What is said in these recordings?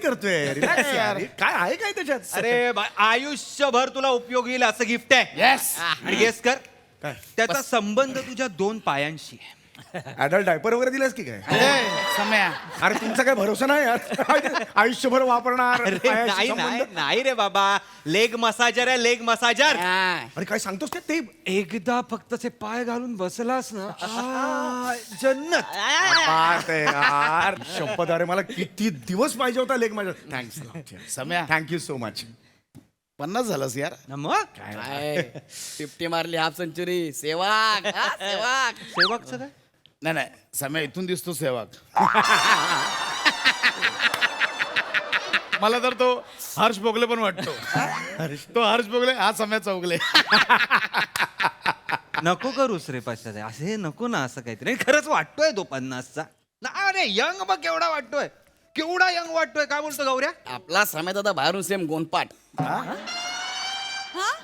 करतोय रिलॅक्स यार. काय आहे काय त्याच्यात? अरे आयुष्यभर तुला उपयोग येईल असं गिफ्ट आहे. येस. आणि गेस कर काय त्याचा संबंध तुझ्या 2 पायांशी आहे. ऍडल्ट डायपर वगैरे दिलास की काय? सम्या अरे तुमचा काय भरोसा नाही यार. आयुष्यभर वापरणार अरे पायाशी नाही संबंध. नाही नाही रे बाबा, लेग मसाजर आहे, लेग मसाजर. अरे काय सांगतोस ते एकदा फक्त ते पाय घालून बसलास ना, जन्नत. बात आहे यार. शपथ अरे मला किती दिवस पाहिजे होता लेग माझ्या. Thanks Samya thank you so much. 50 झालंस यार. मग काय 50 मारली हाफ सेंचुरी. सेवाग सेवाग. सेवकचं काय? नाही सम्या इथून दिसतो सेवाग. मला तर तो हर्ष बोगले पण वाटतो. तो हर्ष बोगले हा सम्या चौगले. नको करूस रे पश्चात, असे नको ना असं काहीतरी. खरंच वाटतोय तो 50चा. अरे यंग बघ केवढा वाटतोय, केवढा यंग वाटतोय. काय बोलतो गौऱ्या? आपला समेत आता बाहेरून सेम गोनपाट.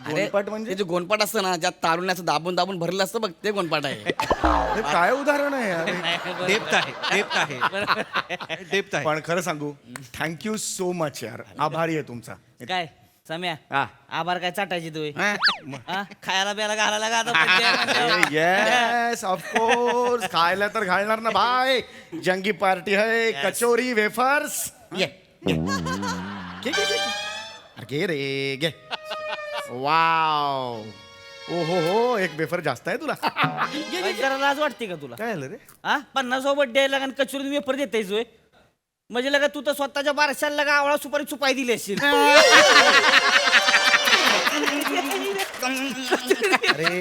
गोनपाट म्हणजे? ते जे गोनपाट असतं ना, ज्यात तारुण्याचं दाबून दाबून भरलं असतं बघ, ते गोनपाट आहे. हे काय उदाहरण आहे यार? डेप्थ आहे, डेप्थ आहे, डेप्थ आहे. पण खरं सांगू थँक्यू सो मच यार. आभारी आहे तुमचा. काय सम्या हा. आभार काय चाटायची तू खायला प्यायला घालायला का आता? येस ऑफकोर्स खायला तर घालणार ना भाई. जंगी पार्टी है. कचोरी वेफर्स. ये घे, घे, घे. अरे घे रे घे. वाव. ओ हो एक वेफर जास्त आहे तुला. जरा लाज वाटते का तुला? काय झालं रे? हा 50वा बर्थडे आहे लगा कचोरी वेपर देतेस होय. म्हणजे लगा तू तर स्वतःच्या बारशाला लगा आवळा सुपारी चुपाई दिली असेल. अरे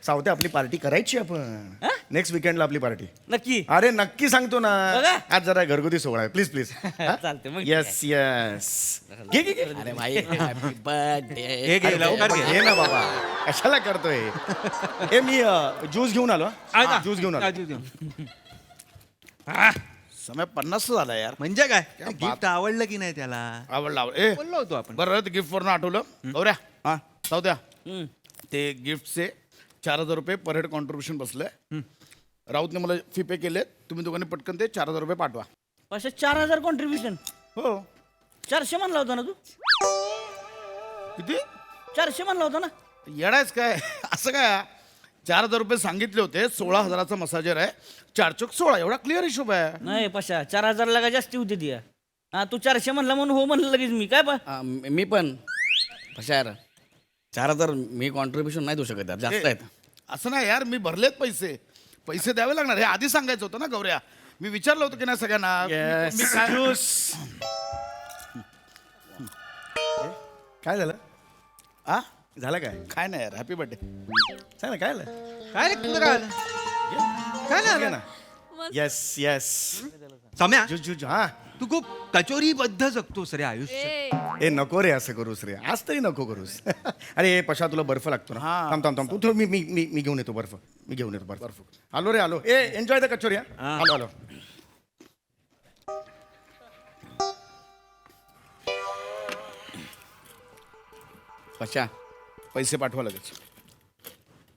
सावते आपली पार्टी करायची आपण. नेक्स्ट वीकेंडला आपली पार्टी. नक्की अरे नक्की सांगतो ना. बघा. आज जरा घरगुती सोहळा आहे. Please please. चालते मग. Yes yes. घे घे घे. अरे भाई हॅपी बर्थडे. हे घे लवकर घे. घे ना बाबा. कशाला करतोय हे? मी ज्यूस घेऊन आलो. ज्यूस घेऊन आलो. सम्या 50 झाला यार. म्हणजे काय बात. गिफ्ट आवडलं की नाही त्याला? आवडला ए बोललो होतो आपण. बरं ते गिफ्ट वरून आठवलं. गौऱ्या हा सावत्या ते गिफ्टचे 4000 रुपये पर हेड कॉन्ट्रीब्युशन बसलंय. राऊतने मला फी पे केले. तुम्ही दोघांनी पटकन ते 4000 रुपये पाठवा. असे 4000 कॉन्ट्रीब्युशन. हो 400 म्हणला होता ना तू? किती 400 म्हणला होता ना? येडायच काय? असं काय 4000 रुपये सांगितले होते. 16,000चा मसाजर आहे. 4 चौक 16 एवढा क्लिअर हिशोब आहे. नाही पशा 4000 लगा जास्ती होती ती. हा तू 400 म्हणला म्हणून हो म्हणलं लगेच मी. काय मी पण यार 4000 मी कॉन्ट्रीब्युशन नाही देऊ शकत यार, जास्त आहेत. असं नाही यार, मी भरलेत पैसे द्यावे लागणार. हे आधी सांगायचं होतं ना गौऱ्या. मी विचारलं होतं की नाही सगळ्यांना. मी काय- ज्यूस. काय झालं? आ? झालं काय? काय नाही यार. Happy birthday. सांग ना काय झालं? काय रे तुला काय आलं? काय घे नाही ना. Yes yes. Samya, juice juice हा. तू खूप कचोरीबद्ध जगतोस रे आयुष्य. ए नको रे असं करूस रे. आज तरी नको करूस. अरे पशा तुला बर्फ लागतो ना. हा. थांब थांब थांब. तू थोडं मी घेऊन येतो बर्फ. मी घेऊन येतो बर्फ. आलो रे आलो. ए एन्जॉय द कचोरी. आलो आलो. पशा पैसे पाठवा लगेच.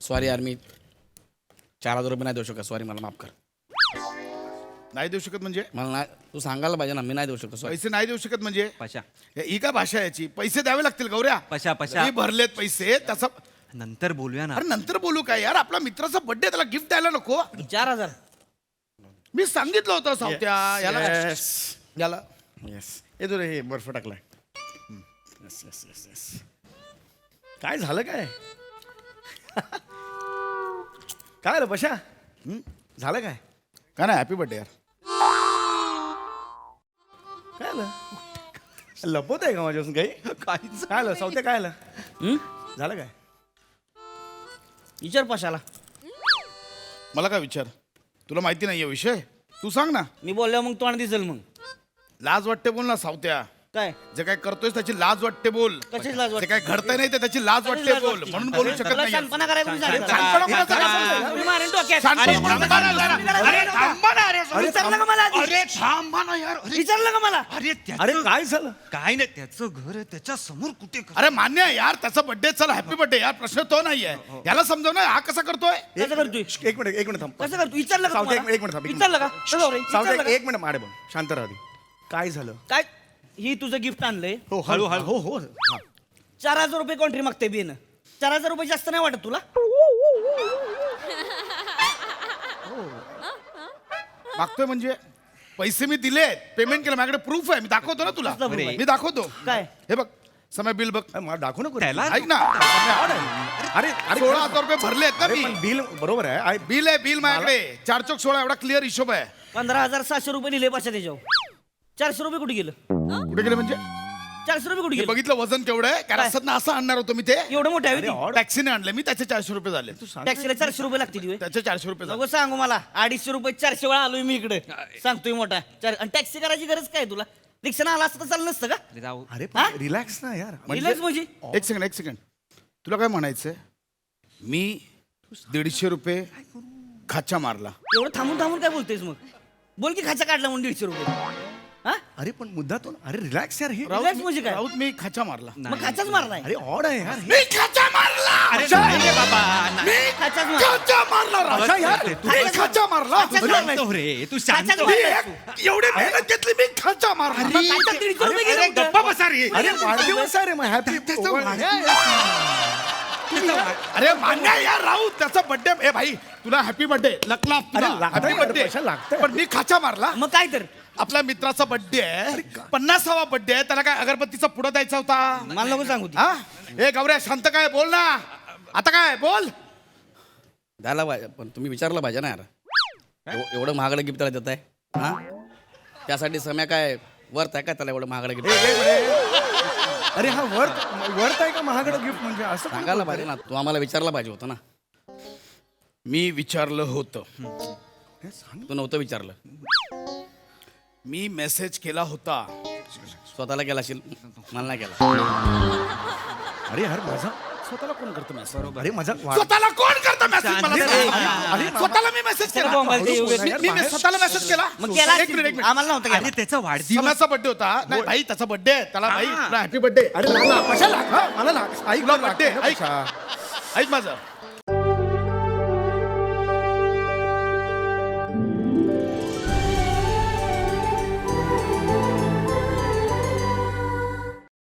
सॉरी यार, मी 4000 रुपये नाही देऊ शकत. सॉरी, मला माफ कर. नाही देऊ शकत म्हणजे? मला नाही, तू सांगायला पाहिजे ना. मी नाही देऊ शकत. सॉरी. पैसे नाही देऊ शकत म्हणजे? पशा ही काय भाषा आहे याची? पैसे द्यावे लागतील गौऱ्या. पशा पशा मी भरलेत पैसे त्याचा. नंतर बोलूया ना. अरे नंतर बोलू काय यार? आपला मित्राचा बर्थडे, त्याला गिफ्ट द्यायला नको? 4000 मी सांगितलं होतं सावत्या याला. येस याला येस. ए तू रे हे बर्फ टाकलाय. Yes yes yes yes. काय झालं काय? काय रे पशा? झालं काय? काय नाही, हॅपी बर्थडे यार. काय आलं? लपवत आहे का माझ्यापासून काही? काहीच काय आलं सावत्या? काय आलं? झालं काय? विचार पशाला. मला काय विचार? तुला माहिती नाही विषय? तू सांग ना. मी बोलल्यावर मग तोंड दिसेल मग. लाज वाटते बोल ना सावत्या. काय जे काय करतोयस त्याची लाज वाटते बोल. कशाची लाज जे वाटते? काय घडतंय नाही ते त्याची लाज वाटते लाज बोल. वाटते? म्हणून बोलू शकत तुला नाही. शानपणा करायला कोणी सांगितलं? शानपणा कोणाचा करायचा? तुम्ही मारेन डोक्यात. शानपणा अरे, कोणाचा करायचा? अरे थांबा ना. अरे विचारलं का मला आधी? अरे थांबा ना यार. अरे विचारलं का मला? अरे अरे काय झालं? काय नाही, त्याचं घर आहे, त्याच्या समोर कुठे अरे मान्य आहे यार, त्याचा बर्थडे. चला हॅपी बर्थडे यार. प्रश्न तो नाहीये. याला समजव ना. हा कसा करतोय? कसं करतोय? एक मिनिट थांब. कसं करतो? विचारलं का सावत्या तुम्हाला? एक मिनिट थांब. विचारलं का? चल जाऊ रे, विचारलं सावत्या का? एक मिनिट माडे बघ. शांत राहा. काय झालं काय ही तुझं गिफ्ट आणलंय हो हळू हो हो हा. 4,000 रुपये कॉन्ट्री मागते बिन 4,000 रुपये जास्त नाही वाटत तुला मागतोय म्हणजे पैसे मी दिलेत पेमेंट केलं माझ्याकडे प्रूफ आहे मी दाखवतो ना तुला कसलं proof आहे? मी दाखवतो काय? हे बघ समय बिल बघ मला दाखवू नको त्याला ऐक ना अरे अरे 16,000 रुपये भरलेत ना अरे मी पण बिल बरोबर आहे बिल आहे बिल माझ्याकडे 4 चौक 16 एवढा क्लिअर हिशोब आहे 15,700 रुपये दिले पाशा त्याच्यावर 400 रुपये कुठे गेलं कुठे गेले म्हणजे 400 रुपये कुठे हे गेलं बघितलं वजन केवढं आहे कारण काय? असत ना असं आणणार होतो मी ते एवढं मोठं आहे होय टॅक्सीने आणलं मी त्याचे 400 रुपये झाले टॅक्सीला 400 रुपये लागतील होय. त्याचे 400 रुपये झाले नको सांगू मला 250 रुपये 400 वेळा आलोय मी इकडे सांगतोय मोठा आणि टॅक्सी करायची गरज काय तुला रिक्षानं आला असतं तर चाललं नसतं का अरे जाऊ अरे हा? रिलॅक्स ना यार रिलॅक्स म्हणजे एक सेकंड तुला काय म्हणायचंय मी 150 रुपये खाचा मारला एवढं थांबून थांबून काय बोलतेस मग बोल की खाचा काढला म्हणून 150 रुपये हा अरे पण मुद्दा तो अरे रिलॅक्स यार हे Relax म्हणजे काय? राऊत मी खाचा मारला मग खाचाच मारलाय अरे ऑड आहे यार हे. मी खाचा मारला अरे नाही रे बाबा मी खाचाच मारला खाचा मारला राजा यार मी खाचा मारला खाचाच शांत हो रे तू शांत खाचाच हो. मी मारलाय एक- एवढी मेहनत घेतली मी खाचा मारला मग खाचा 150 रुपये गेले अरे कुठं? गप्पा बसा रे अरे वाढदिवस आहे रे मग हॅपी अरे मान्य यार राऊत त्याचा बर्थडे ए भाई तुला हॅपी बर्थडे लकला अरे लागतंय हॅपी यार, बर्थडे पैसा लागतंय. पण मी खाचा मारला मग काय तर आपल्या मित्राचा बर्थडे आहे 50वा बर्थडे आहे त्याला काय अगरबत्तीचा पुडा द्यायचा होता मला नको सांगू ती. हा ए गौऱ्या शांत काय बोल ना आता काय बोल द्यायला पाहिजे पण तुम्ही विचारलं पाहिजे ना यार एवढं महागडं गिफ्ट त्याला देत आहे हा त्यासाठी समय काय वर्थ आहे का त्याला एवढं महागडं गिफ्ट अरे हा वर्थ आहे का महागडं गिफ्ट म्हणजे असं कोण सांगायला बोलतं पाहिजे ना तू आम्हाला विचारलं पाहिजे होतं ना मी विचारलं होतं रे? हे सांग. तू नव्हतं विचारलं मी मेसेज केला होता स्वतःला केला असेल मला नाही केला अरे यार माझा स्वतःला कोण करतं मेसेज अरे माझा स्वतःला कोण करतं मेसेज मला शांत सांग. अरे स्वतःला मी मेसेज त्याला केला बोंबायला ते उगाच. मी स्वतःला मेसेज केला मग केला एक मिनिट एक मिनिट आम्हाला नव्हतं अरे केला. त्याचा वाढदिवस समाचा बर्थडे होता नाही भाई त्याचा बर्थडे आहे त्याला भाई हॅपी बर्थडे अरे लागला कशाला हा, मला लाग ऐक तुला लागतंय बर्थडे ना ऐक पैसा. ऐक माझं